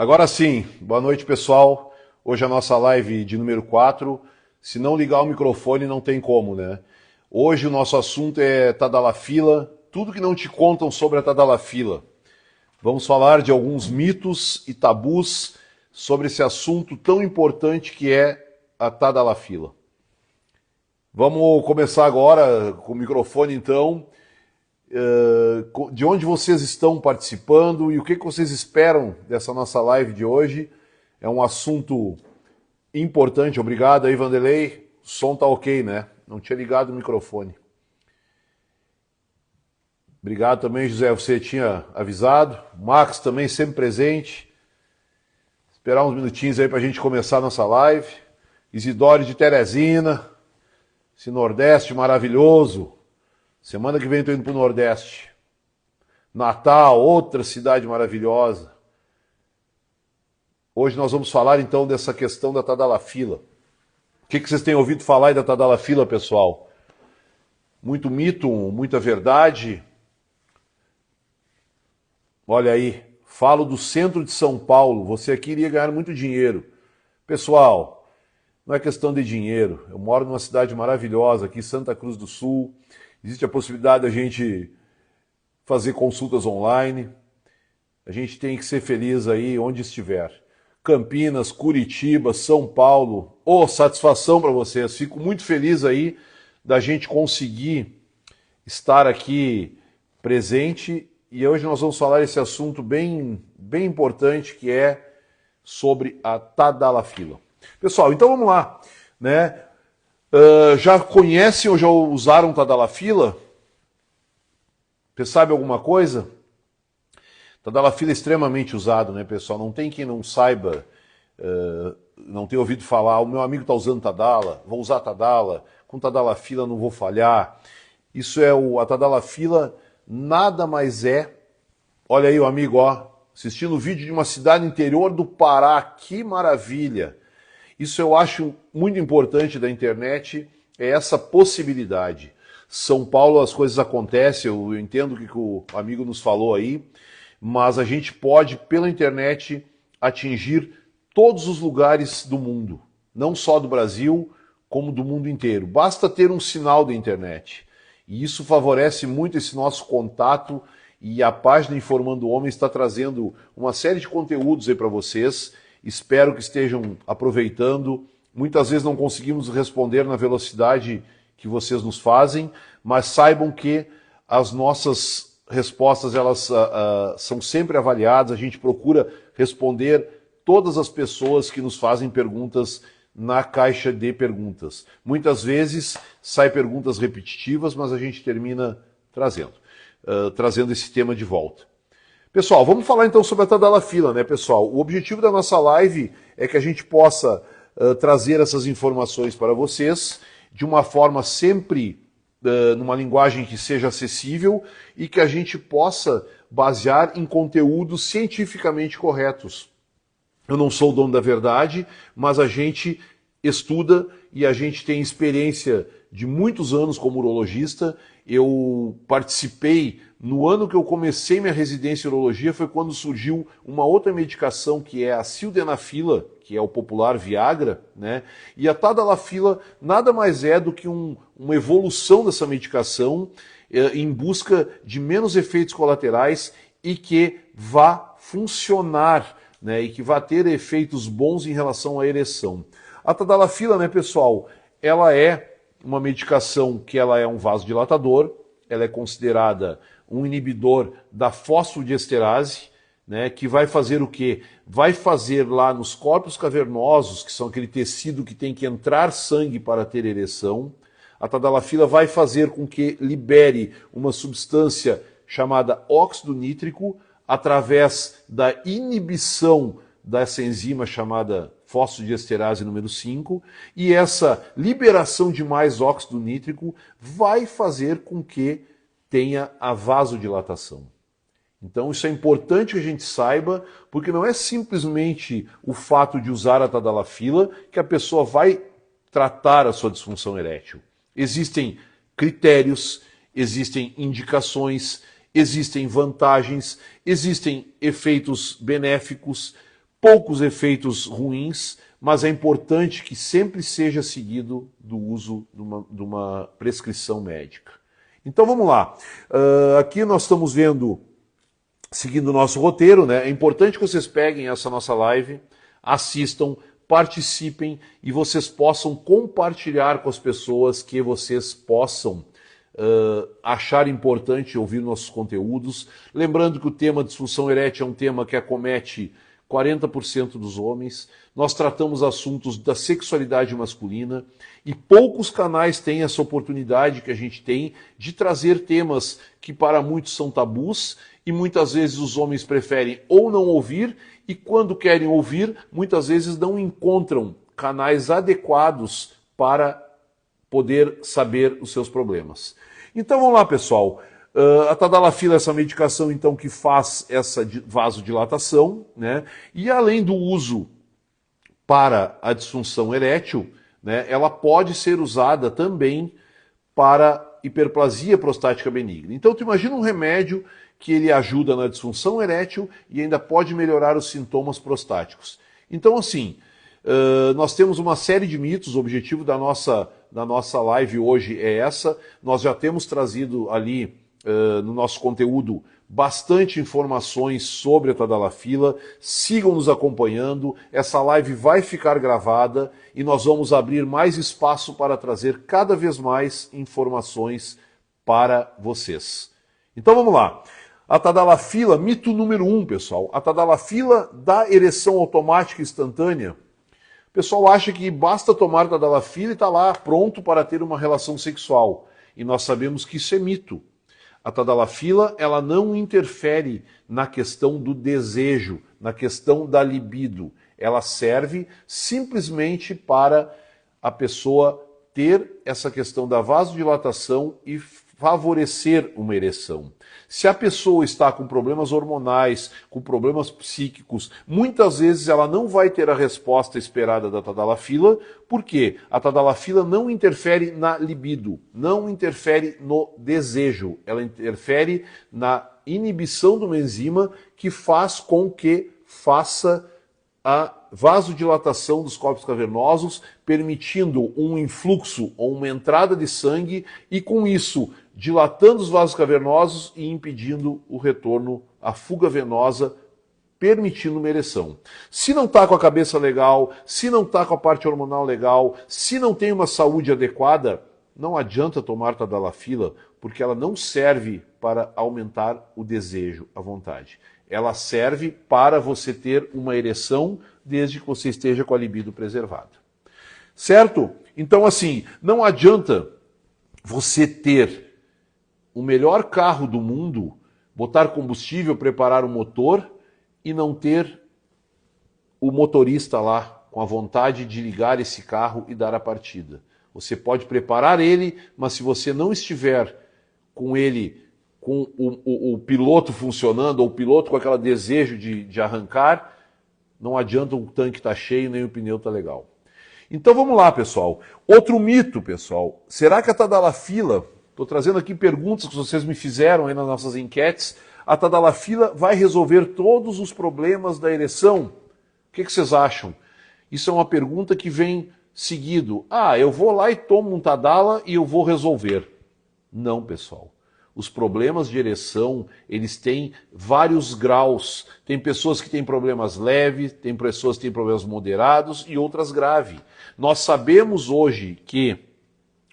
Agora sim, boa noite pessoal. Hoje é a nossa live de número 4. Se não ligar o microfone não tem como, né? Hoje o nosso assunto é Tadalafila, tudo que não te contam sobre a Tadalafila. Vamos falar de alguns mitos e tabus sobre esse assunto tão importante que é a Tadalafila. Vamos começar agora com o microfone então. De onde vocês estão participando e o que vocês esperam dessa nossa live de hoje. É um assunto importante. Obrigado aí, Vanderlei. O som tá ok, né? Não tinha ligado o microfone. Obrigado também, José, você tinha avisado. Max também sempre presente. Esperar uns minutinhos aí pra gente começar a nossa live. Isidore de Teresina. Esse Nordeste maravilhoso. Semana que vem estou indo para o Nordeste. Natal, outra cidade maravilhosa. Hoje nós vamos falar então dessa questão da Tadalafila. O que vocês têm ouvido falar aí da Tadalafila, pessoal? Muito mito, muita verdade. Olha aí, falo do centro de São Paulo. Você aqui iria ganhar muito dinheiro. Pessoal, não é questão de dinheiro. Eu moro numa cidade maravilhosa aqui, Santa Cruz do Sul. Existe a possibilidade da gente fazer consultas online. A gente tem que ser feliz aí onde estiver. Campinas, Curitiba, São Paulo. Satisfação para vocês. Fico muito feliz aí da gente conseguir estar aqui presente. E hoje nós vamos falar esse assunto bem importante que é sobre a Tadalafila. Pessoal, então vamos lá, né? Já conhecem ou já usaram Tadalafila? Você sabe alguma coisa? Tadalafila é extremamente usado, né, pessoal? Não tem quem não saiba, não tenha ouvido falar, o meu amigo está usando Tadala, vou usar Tadala, com Tadalafila não vou falhar. Isso é a Tadalafila nada mais é, olha aí o amigo, ó, assistindo o vídeo de uma cidade interior do Pará, que maravilha! Isso eu acho muito importante da internet, é essa possibilidade. São Paulo as coisas acontecem, eu entendo o que o amigo nos falou aí, mas a gente pode, pela internet, atingir todos os lugares do mundo. Não só do Brasil, como do mundo inteiro. Basta ter um sinal da internet. E isso favorece muito esse nosso contato, e a página Informando o Homem está trazendo uma série de conteúdos aí para vocês. Espero que estejam aproveitando. Muitas vezes não conseguimos responder na velocidade que vocês nos fazem, mas saibam que as nossas respostas elas são sempre avaliadas. A gente procura responder todas as pessoas que nos fazem perguntas na caixa de perguntas. Muitas vezes saem perguntas repetitivas, mas a gente termina trazendo esse tema de volta. Pessoal, vamos falar então sobre a Tadalafila, né, pessoal? O objetivo da nossa live é que a gente possa trazer essas informações para vocês de uma forma sempre numa linguagem que seja acessível e que a gente possa basear em conteúdos cientificamente corretos. Eu não sou o dono da verdade, mas a gente estuda e a gente tem experiência de muitos anos como urologista. Eu participei, no ano que eu comecei minha residência em urologia, foi quando surgiu uma outra medicação que é a sildenafila, que é o popular Viagra, né? E a Tadalafila nada mais é do que uma evolução dessa medicação em busca de menos efeitos colaterais e que vá funcionar, né? E que vá ter efeitos bons em relação à ereção. A Tadalafila, né, pessoal, ela é uma medicação que ela é um vasodilatador, ela é considerada um inibidor da fosfodiesterase, né, que vai fazer o quê? Vai fazer lá nos corpos cavernosos, que são aquele tecido que tem que entrar sangue para ter ereção, a Tadalafila vai fazer com que libere uma substância chamada óxido nítrico através da inibição dessa enzima chamada fosfodiesterase número 5, e essa liberação de mais óxido nítrico vai fazer com que tenha a vasodilatação. Então isso é importante que a gente saiba, porque não é simplesmente o fato de usar a Tadalafila que a pessoa vai tratar a sua disfunção erétil. Existem critérios, existem indicações, existem vantagens, existem efeitos benéficos poucos efeitos ruins, mas é importante que sempre seja seguido do uso de uma prescrição médica. Então vamos lá. Aqui nós estamos vendo, seguindo o nosso roteiro, né? É importante que vocês peguem essa nossa live, assistam, participem e vocês possam compartilhar com as pessoas que vocês possam achar importante ouvir nossos conteúdos. Lembrando que o tema disfunção erétil é um tema que acomete 40% dos homens. Nós tratamos assuntos da sexualidade masculina e poucos canais têm essa oportunidade que a gente tem de trazer temas que para muitos são tabus e muitas vezes os homens preferem ou não ouvir e quando querem ouvir, muitas vezes não encontram canais adequados para poder saber os seus problemas. Então vamos lá, pessoal. A tadalafila é essa medicação então que faz essa vasodilatação, né? E além do uso para a disfunção erétil, né, ela pode ser usada também para hiperplasia prostática benigna. Então tu imagina um remédio que ele ajuda na disfunção erétil e ainda pode melhorar os sintomas prostáticos. Então assim, nós temos uma série de mitos, o objetivo da nossa live hoje é essa, nós já temos trazido ali no nosso conteúdo bastante informações sobre a tadalafila, sigam nos acompanhando, essa live vai ficar gravada e nós vamos abrir mais espaço para trazer cada vez mais informações para vocês. Então vamos lá. A tadalafila, mito número 1, pessoal. A tadalafila dá ereção automática instantânea. O pessoal acha que basta tomar tadalafila e está lá pronto para ter uma relação sexual. E nós sabemos que isso é mito. A tadalafila, ela não interfere na questão do desejo, na questão da libido. Ela serve simplesmente para a pessoa ter essa questão da vasodilatação e favorecer uma ereção. Se a pessoa está com problemas hormonais, com problemas psíquicos, muitas vezes ela não vai ter a resposta esperada da tadalafila, porque a tadalafila não interfere na libido, não interfere no desejo, ela interfere na inibição de uma enzima que faz com que faça a vasodilatação dos corpos cavernosos, permitindo um influxo ou uma entrada de sangue e com isso dilatando os vasos cavernosos e impedindo o retorno à fuga venosa, permitindo uma ereção. Se não está com a cabeça legal, se não está com a parte hormonal legal, se não tem uma saúde adequada, não adianta tomar tadalafila, porque ela não serve para aumentar o desejo, a vontade. Ela serve para você ter uma ereção desde que você esteja com a libido preservada. Certo? Então assim, não adianta você ter o melhor carro do mundo, botar combustível, preparar o motor e não ter o motorista lá com a vontade de ligar esse carro e dar a partida. Você pode preparar ele, mas se você não estiver com ele, com o piloto funcionando, ou o piloto com aquele desejo de arrancar, não adianta o tanque estar cheio, nem o pneu estar legal. Então vamos lá, pessoal. Outro mito, pessoal. Será que a tadalafila, estou trazendo aqui perguntas que vocês me fizeram aí nas nossas enquetes, a tadalafila vai resolver todos os problemas da ereção? O que vocês acham? Isso é uma pergunta que vem seguido. Eu vou lá e tomo um tadala e eu vou resolver. Não, pessoal. Os problemas de ereção, eles têm vários graus. Tem pessoas que têm problemas leves, tem pessoas que têm problemas moderados e outras graves. Nós sabemos hoje que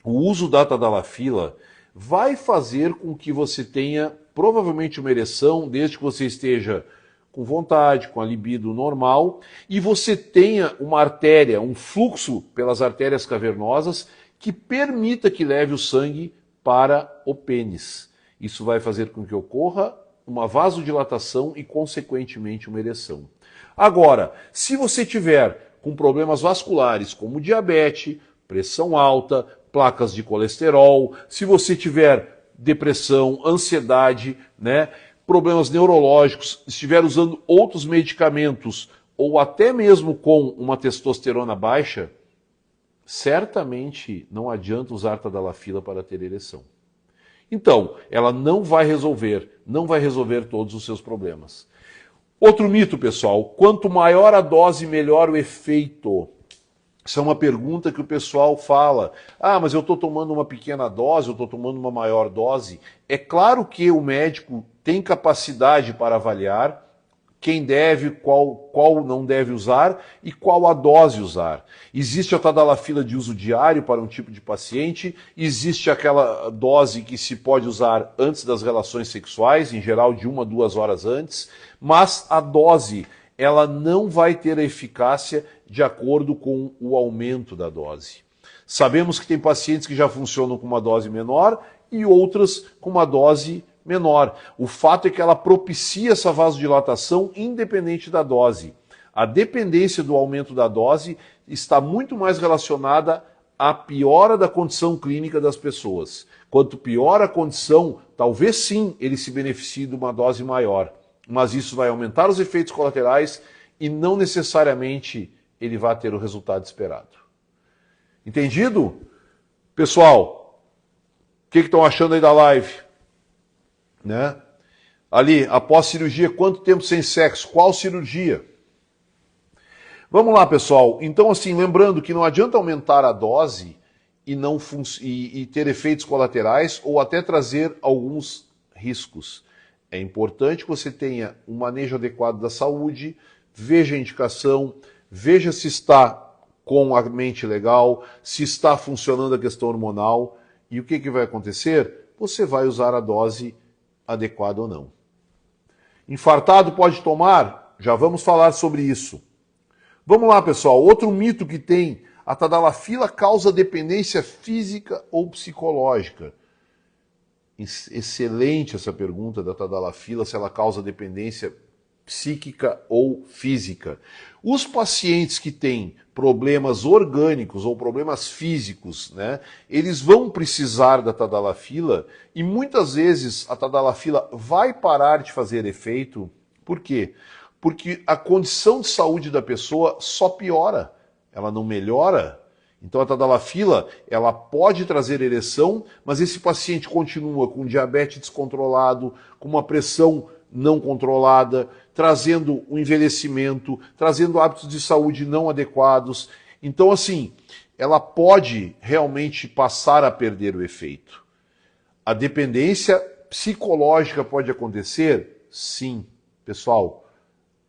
o uso da tadalafila vai fazer com que você tenha provavelmente uma ereção, desde que você esteja com vontade, com a libido normal, e você tenha uma artéria, um fluxo pelas artérias cavernosas que permita que leve o sangue para o pênis. Isso vai fazer com que ocorra uma vasodilatação e, consequentemente, uma ereção. Agora, se você tiver com problemas vasculares como diabetes, pressão alta, placas de colesterol, se você tiver depressão, ansiedade, problemas neurológicos, estiver usando outros medicamentos ou até mesmo com uma testosterona baixa, certamente não adianta usar tadalafila para ter ereção. Então, ela não vai resolver todos os seus problemas. Outro mito, pessoal, quanto maior a dose, melhor o efeito. Isso é uma pergunta que o pessoal fala. Ah, mas eu estou tomando uma pequena dose, eu estou tomando uma maior dose. É claro que o médico tem capacidade para avaliar quem deve, qual não deve usar e qual a dose usar. Existe a tadalafila de uso diário para um tipo de paciente, existe aquela dose que se pode usar antes das relações sexuais, em geral de 1 a 2 horas antes, mas a dose ela não vai ter a eficácia de acordo com o aumento da dose. Sabemos que tem pacientes que já funcionam com uma dose menor e outras com uma dose menor. O fato é que ela propicia essa vasodilatação independente da dose. A dependência do aumento da dose está muito mais relacionada à piora da condição clínica das pessoas. Quanto pior a condição, talvez sim ele se beneficie de uma dose maior, mas isso vai aumentar os efeitos colaterais e não necessariamente ele vai ter o resultado esperado. Entendido? Pessoal, o que estão achando aí da live? Né? Ali, após cirurgia, quanto tempo sem sexo? Qual cirurgia? Vamos lá, pessoal. Então, assim, lembrando que não adianta aumentar a dose e ter efeitos colaterais ou até trazer alguns riscos. É importante que você tenha um manejo adequado da saúde, veja a indicação, veja se está com a mente legal, se está funcionando a questão hormonal. E o que vai acontecer? Você vai usar a dose adequado ou não. Infartado pode tomar? Já vamos falar sobre isso. Vamos lá, pessoal. Outro mito que tem, a tadalafila causa dependência física ou psicológica? Excelente essa pergunta da tadalafila, se ela causa dependência psíquica ou física. Os pacientes que têm problemas orgânicos ou problemas físicos, né, eles vão precisar da tadalafila e muitas vezes a tadalafila vai parar de fazer efeito. Por quê? Porque a condição de saúde da pessoa só piora, ela não melhora. Então a tadalafila, ela pode trazer ereção, mas esse paciente continua com diabetes descontrolado, com uma pressão não controlada, trazendo o envelhecimento, trazendo hábitos de saúde não adequados. Então, assim, ela pode realmente passar a perder o efeito. A dependência psicológica pode acontecer? Sim. Pessoal,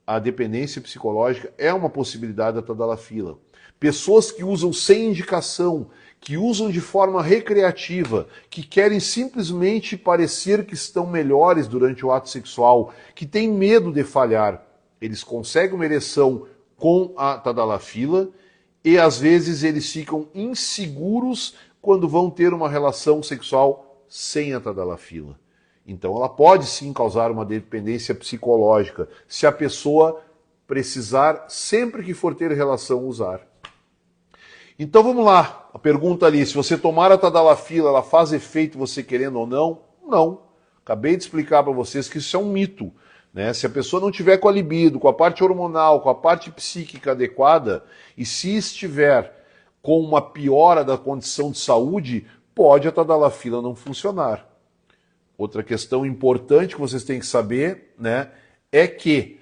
a dependência psicológica é uma possibilidade da tadalafila. Pessoas que usam sem indicação, que usam de forma recreativa, que querem simplesmente parecer que estão melhores durante o ato sexual, que têm medo de falhar, eles conseguem uma ereção com a tadalafila e às vezes eles ficam inseguros quando vão ter uma relação sexual sem a tadalafila. Então ela pode sim causar uma dependência psicológica, se a pessoa precisar, sempre que for ter relação, usar. Então vamos lá, a pergunta ali, se você tomar a tadalafila, ela faz efeito você querendo ou não? Não. Acabei de explicar para vocês que isso é um mito. Né? Se a pessoa não tiver com a libido, com a parte hormonal, com a parte psíquica adequada, e se estiver com uma piora da condição de saúde, pode a tadalafila não funcionar. Outra questão importante que vocês têm que saber, né, é que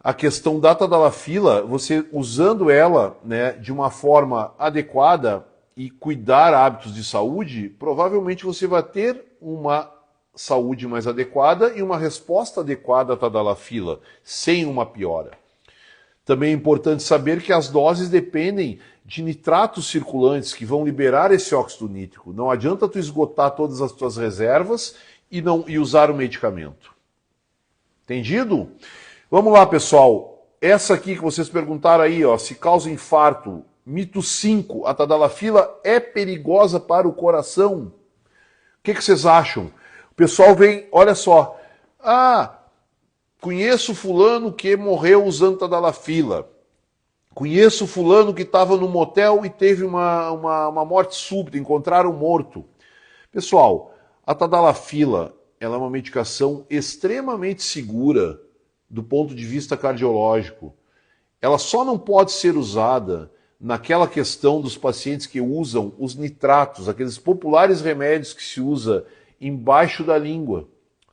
a questão da tadalafila, você usando ela, né, de uma forma adequada e cuidar hábitos de saúde, provavelmente você vai ter uma saúde mais adequada e uma resposta adequada à tadalafila, sem uma piora. Também é importante saber que as doses dependem de nitratos circulantes que vão liberar esse óxido nítrico. Não adianta tu esgotar todas as tuas reservas e usar o medicamento. Entendido? Vamos lá, pessoal. Essa aqui que vocês perguntaram aí, ó, se causa infarto. Mito 5, a tadalafila é perigosa para o coração? O que vocês acham? O pessoal vem, olha só. Ah, conheço fulano que morreu usando tadalafila. Conheço fulano que estava no motel e teve uma morte súbita, encontraram morto. Pessoal, a tadalafila, ela é uma medicação extremamente segura do ponto de vista cardiológico. Ela só não pode ser usada naquela questão dos pacientes que usam os nitratos, aqueles populares remédios que se usa embaixo da língua,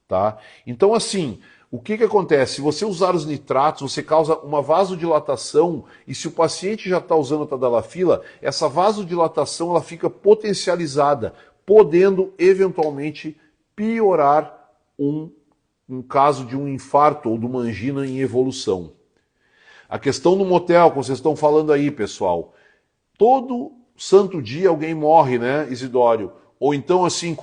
tá? Então, assim, O que acontece? Se você usar os nitratos, você causa uma vasodilatação e se o paciente já está usando a tadalafila, essa vasodilatação ela fica potencializada, podendo eventualmente piorar um caso de um infarto ou de uma angina em evolução. A questão do motel, como vocês estão falando aí, pessoal, todo santo dia alguém morre, né, Isidório? Ou então assim,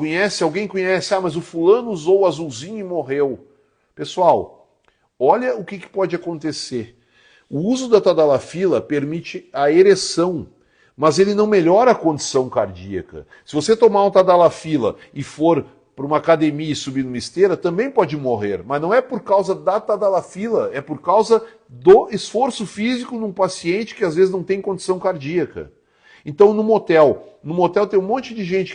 alguém conhece, mas o fulano usou o azulzinho e morreu. Pessoal, olha o que pode acontecer. O uso da tadalafila permite a ereção, mas ele não melhora a condição cardíaca. Se você tomar um tadalafila e for para uma academia e subir numa esteira, também pode morrer. Mas não é por causa da tadalafila, é por causa do esforço físico num paciente que às vezes não tem condição cardíaca. Então no motel tem um monte de gente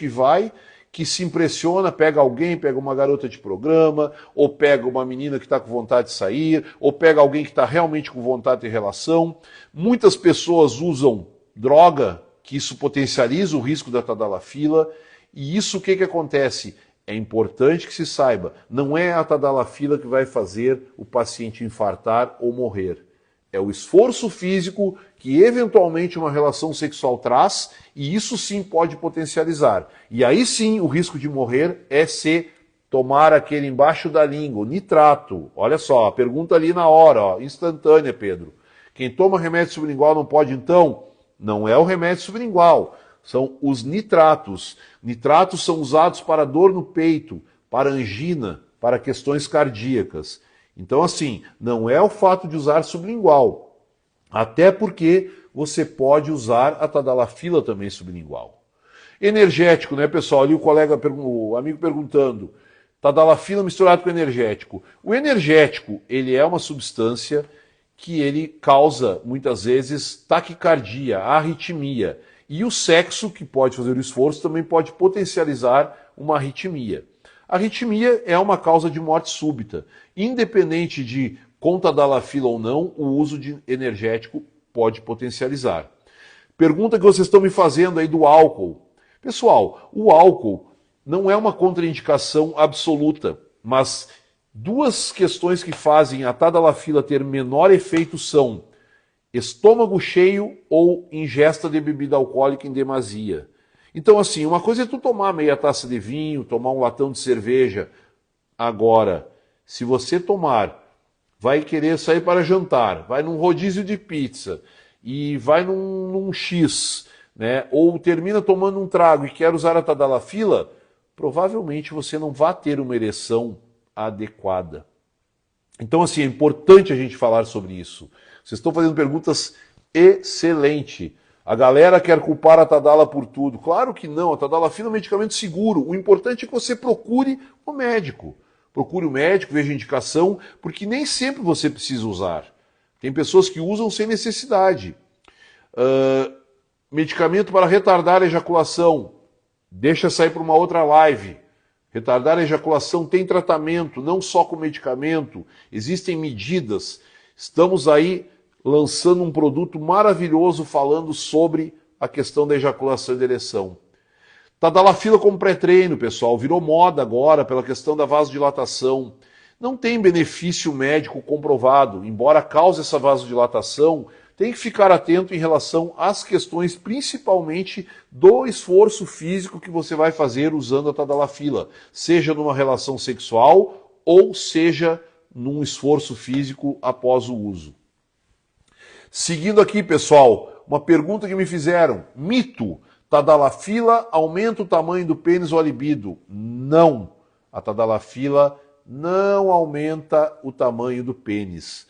que se impressiona, pega alguém, pega uma garota de programa, ou pega uma menina que está com vontade de sair, ou pega alguém que está realmente com vontade de relação. Muitas pessoas usam droga, que isso potencializa o risco da tadalafila, e isso o que acontece? É importante que se saiba, não é a tadalafila que vai fazer o paciente infartar ou morrer. É o esforço físico que eventualmente uma relação sexual traz e isso sim pode potencializar. E aí sim o risco de morrer é se tomar aquele embaixo da língua, o nitrato. Olha só, a pergunta ali na hora, ó, instantânea, Pedro. Quem toma remédio sublingual não pode então? Não é o remédio sublingual, são os nitratos. Nitratos são usados para dor no peito, para angina, para questões cardíacas. Então, assim, não é o fato de usar sublingual, até porque você pode usar a tadalafila também sublingual. Energético, né, pessoal? Ali o amigo perguntando, tadalafila misturado com energético. O energético, ele é uma substância que ele causa, muitas vezes, taquicardia, arritmia. E o sexo, que pode fazer o esforço, também pode potencializar uma arritmia. A arritmia é uma causa de morte súbita. Independente de com tadalafila ou não, o uso de energético pode potencializar. Pergunta que vocês estão me fazendo aí do álcool. Pessoal, o álcool não é uma contraindicação absoluta, mas duas questões que fazem a tadalafila ter menor efeito são estômago cheio ou ingesta de bebida alcoólica em demasia. Então, assim, uma coisa é tu tomar meia taça de vinho, tomar um latão de cerveja. Agora, se você tomar, vai querer sair para jantar, vai num rodízio de pizza e vai num X, né? Ou termina tomando um trago e quer usar a tadalafila, provavelmente você não vai ter uma ereção adequada. Então, assim, é importante a gente falar sobre isso. Vocês estão fazendo perguntas excelentes. A galera quer culpar a Tadala por tudo. Claro que não, a tadalafila é um medicamento seguro. O importante é que você procure o médico. Procure o médico, veja a indicação, porque nem sempre você precisa usar. Tem pessoas que usam sem necessidade. Medicamento para retardar a ejaculação. Deixa sair para uma outra live. Retardar a ejaculação tem tratamento, não só com medicamento. Existem medidas. Estamos aí lançando um produto maravilhoso falando sobre a questão da ejaculação e da ereção. Tadalafila como pré-treino, pessoal, virou moda agora pela questão da vasodilatação. Não tem benefício médico comprovado, embora cause essa vasodilatação, tem que ficar atento em relação às questões principalmente do esforço físico que você vai fazer usando a tadalafila, seja numa relação sexual ou seja num esforço físico após o uso. Seguindo aqui, pessoal, uma pergunta que me fizeram. Mito, tadalafila aumenta o tamanho do pênis ou a libido? Não. A tadalafila não aumenta o tamanho do pênis.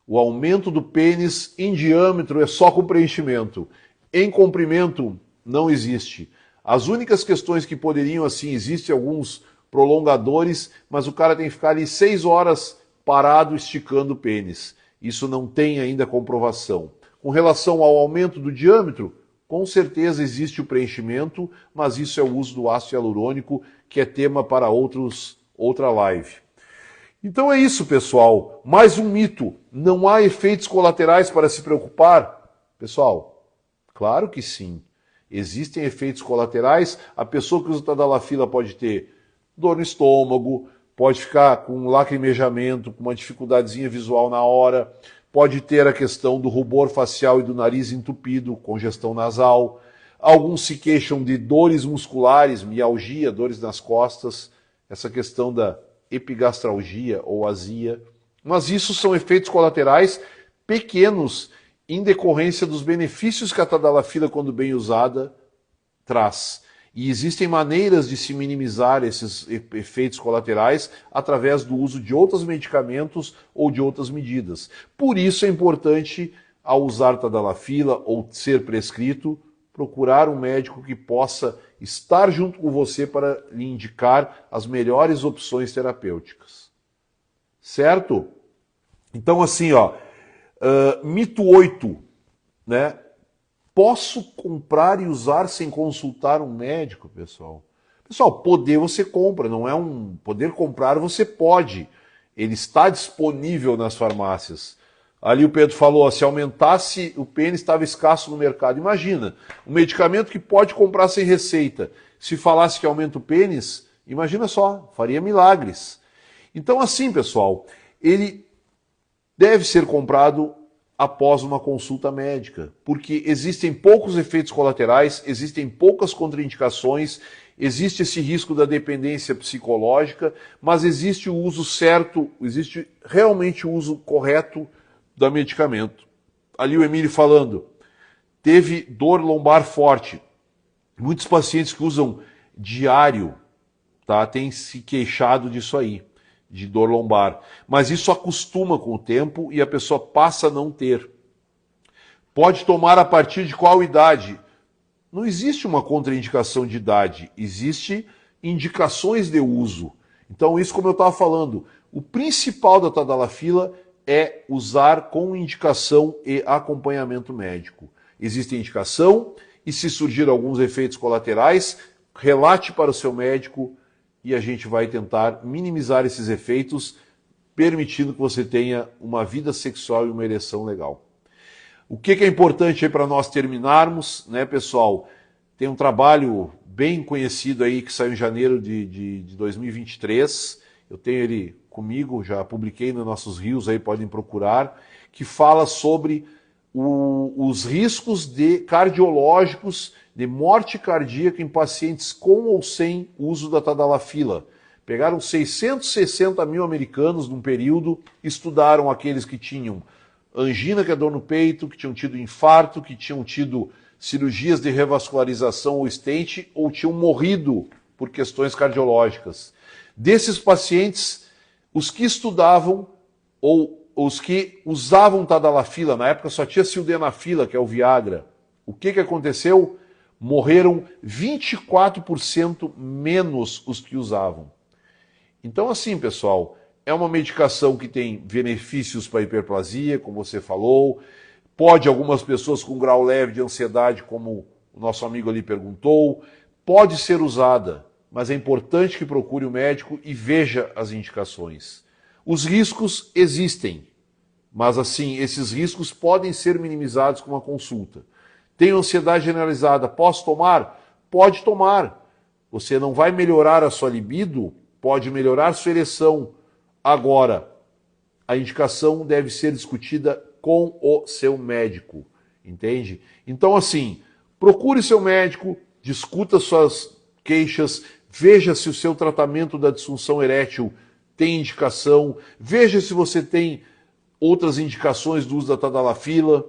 O aumento do pênis em diâmetro é só com preenchimento. Em comprimento, não existe. As únicas questões que poderiam, assim, existem alguns prolongadores, mas o cara tem que ficar ali 6 horas parado esticando o pênis. Isso não tem ainda comprovação. Com relação ao aumento do diâmetro, com certeza existe o preenchimento, mas isso é o uso do ácido hialurônico, que é tema para outra live. Então é isso, pessoal. Mais um mito. Não há efeitos colaterais para se preocupar? Pessoal, claro que sim. Existem efeitos colaterais. A pessoa que usa tadalafila pode ter dor no estômago, pode ficar com um lacrimejamento, com uma dificuldadezinha visual na hora, pode ter a questão do rubor facial e do nariz entupido, congestão nasal. Alguns se queixam de dores musculares, mialgia, dores nas costas, essa questão da epigastralgia ou azia. Mas isso são efeitos colaterais pequenos em decorrência dos benefícios que a tadalafila, quando bem usada, traz. E existem maneiras de se minimizar esses efeitos colaterais através do uso de outros medicamentos ou de outras medidas. Por isso é importante, ao usar tadalafila ou ser prescrito, procurar um médico que possa estar junto com você para lhe indicar as melhores opções terapêuticas. Certo? Então assim, ó, mito 8, né? Posso comprar e usar sem consultar um médico, pessoal? Pessoal, poder você compra, não é um... Poder comprar você pode. Ele está disponível nas farmácias. Ali o Pedro falou, se aumentasse, o pênis estava escasso no mercado. Imagina, um medicamento que pode comprar sem receita. Se falasse que aumenta o pênis, imagina só, faria milagres. Então assim, pessoal, ele deve ser comprado após uma consulta médica, porque existem poucos efeitos colaterais, existem poucas contraindicações, existe esse risco da dependência psicológica, mas existe o uso certo, existe realmente o uso correto do medicamento. Ali o Emílio falando, teve dor lombar forte. Muitos pacientes que usam diário, tá, têm se queixado disso aí, de dor lombar. Mas isso acostuma com o tempo e a pessoa passa a não ter. Pode tomar a partir de qual idade? Não existe uma contraindicação de idade, existe indicações de uso. Então isso, como eu estava falando, o principal da tadalafila é usar com indicação e acompanhamento médico. Existe indicação e se surgir alguns efeitos colaterais, relate para o seu médico e a gente vai tentar minimizar esses efeitos, permitindo que você tenha uma vida sexual e uma ereção legal. O que é importante aí para nós terminarmos, né, pessoal? Tem um trabalho bem conhecido aí que saiu em janeiro de 2023. Eu tenho ele comigo, já publiquei nos nossos rios, aí podem procurar, que fala sobre os riscos cardiológicos de morte cardíaca em pacientes com ou sem uso da tadalafila. Pegaram 660 mil americanos num período, estudaram aqueles que tinham angina, que é dor no peito, que tinham tido infarto, que tinham tido cirurgias de revascularização ou stent, ou tinham morrido por questões cardiológicas. Desses pacientes, os que estudavam ou os que usavam tadalafila, na época só tinha sildenafila, que é o Viagra, o que aconteceu? Morreram 24% menos os que usavam. Então assim, pessoal, é uma medicação que tem benefícios para a hiperplasia, como você falou, pode algumas pessoas com grau leve de ansiedade, como o nosso amigo ali perguntou, pode ser usada, mas é importante que procure o médico e veja as indicações. Os riscos existem, mas assim, esses riscos podem ser minimizados com uma consulta. Tenho ansiedade generalizada, posso tomar? Pode tomar. Você não vai melhorar a sua libido, pode melhorar sua ereção. Agora, a indicação deve ser discutida com o seu médico, entende? Então assim, procure seu médico, discuta suas queixas, veja se o seu tratamento da disfunção erétil tem indicação, veja se você tem outras indicações do uso da tadalafila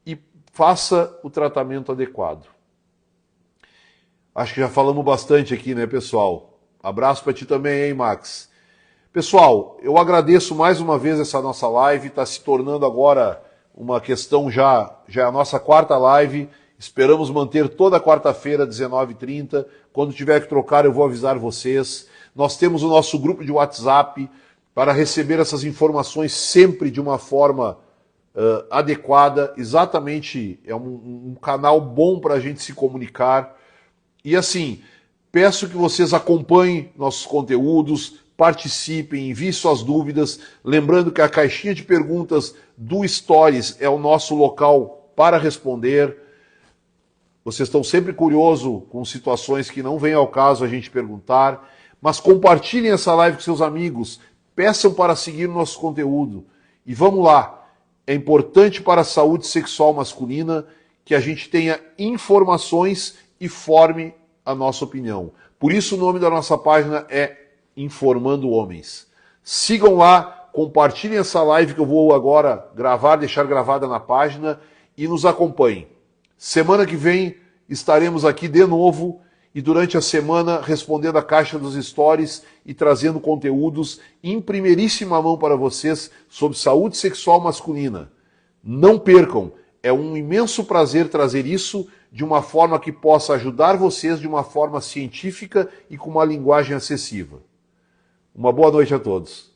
e faça o tratamento adequado. Acho que já falamos bastante aqui, né, pessoal? Abraço para ti também, hein, Max? Pessoal, eu agradeço mais uma vez essa nossa live, está se tornando agora uma questão já é a nossa quarta live, esperamos manter toda quarta-feira, 19h30, quando tiver que trocar eu vou avisar vocês. Nós temos o nosso grupo de WhatsApp para receber essas informações sempre de uma forma adequada, exatamente, é um canal bom para a gente se comunicar. E assim, peço que vocês acompanhem nossos conteúdos, participem, enviem suas dúvidas, lembrando que a caixinha de perguntas do Stories é o nosso local para responder. Vocês estão sempre curiosos com situações que não vêm ao caso a gente perguntar, Mas compartilhem essa live com seus amigos, peçam para seguir o nosso conteúdo. E vamos lá, é importante para a saúde sexual masculina que a gente tenha informações e forme a nossa opinião. Por isso o nome da nossa página é Informando Homens. Sigam lá, compartilhem essa live que eu vou agora gravar, deixar gravada na página e nos acompanhem. Semana que vem estaremos aqui de novo e durante a semana respondendo a caixa dos stories e trazendo conteúdos em primeiríssima mão para vocês sobre saúde sexual masculina. Não percam, é um imenso prazer trazer isso de uma forma que possa ajudar vocês de uma forma científica e com uma linguagem acessível. Uma boa noite a todos.